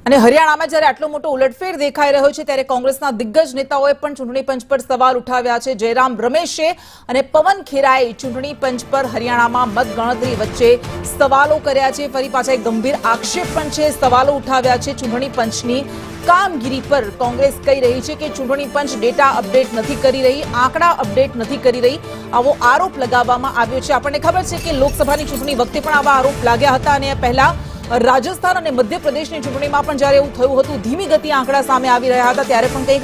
અને હરિયાણામાં જ્યારે આટલો મોટો ઉલટફેર દેખાઈ રહ્યો છે ત્યારે કોંગ્રેસના દિગ્ગજ નેતાઓએ પણ ચૂંટણી પંચ પર સવાલ ઉઠાવ્યા છે। જયરામ રમેશે અને પવન ખેરાએ ચૂંટણી પંચ પર હરિયાણામાં મતગણતરી વચ્ચે સવાલો કર્યા છે। ફરી પાછા એક ગંભીર આક્ષેપ પણ છે, સવાલો ઉઠાવ્યા છે ચૂંટણી પંચની કામગીરી પર। કોંગ્રેસ કહી રહી છે કે ચૂંટણી પંચ ડેટા અપડેટ નથી કરી રહી, આંકડા અપડેટ નથી કરી રહી, આવો આરોપ લગાવવામાં આવ્યો છે। આપણને ખબર છે કે લોકસભાની ચૂંટણી વખતે પણ આવા આરોપ લાગ્યા હતા અને પહેલા રાજસ્થાન અને મધ્યપ્રદેશની ચૂંટણીમાં પણ જ્યારે એવું થયું હતું, ધીમી ગતિ આંકડા સામે આવી રહ્યા હતા ત્યારે પણ કંઈક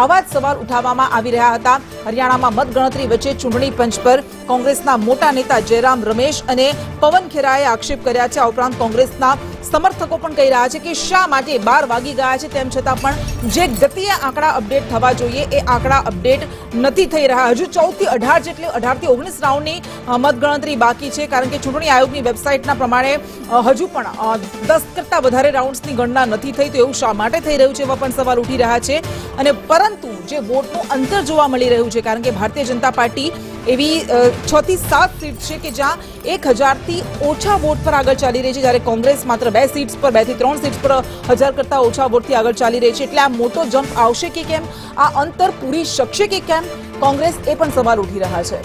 આવા જ સવાલ ઉઠાવવામાં આવી રહ્યા હતા। હરિયાણામાં મતગણતરી વચ્ચે ચૂંટણી પંચ પર કોંગ્રેસના મોટા નેતા જયરામ રમેશ અને પવન ખેરાએ આક્ષેપ કર્યા છે। આ ઉપરાંત કોંગ્રેસના સમર્થકો પણ કહી રહ્યા છે કે શા માટે 12 વાગી ગયા છે તેમ છતાં પણ જે ગતિએ આંકડા અપડેટ થવા જોઈએ એ આંકડા અપડેટ નથી થઈ રહ્યા। હજુ 14 થી 18 જેટલી 18 થી 19 રાઉન્ડની મતગણતરી બાકી છે, કારણ કે ચૂંટણી આયોગની વેબસાઇટના પ્રમાણે હજુ પણ 10 કરતા વધારે રાઉન્ડ્સની ગણના નથી થઈ, તો એવું શા માટે થઈ રહ્યું છે એવા પણ સવાલ ઉઠી રહ્યા છે। અને પરંતુ જે વોટનું અંતર જોવા મળી રહ્યું છે, કારણ કે ભારતીય જનતા પાર્ટી એવી 6 થી 7 સીટ છે કે જ્યાં 1000 થી ઓછા વોટ પર આગળ ચાલી રહી છે, જ્યારે કોંગ્રેસ માત્ર 2 સીટ્સ પર 2 થી 3 સીટ્સ પર 1000 કરતા ઓછા વોટથી આગળ ચાલી રહી છે। એટલે આ મોટો જમ્પ આવશે કે કેમ, આ અંતર પૂરી શકશે કે કેમ, કોંગ્રેસ એ પણ સવાલ ઉઠી રહ્યા છે।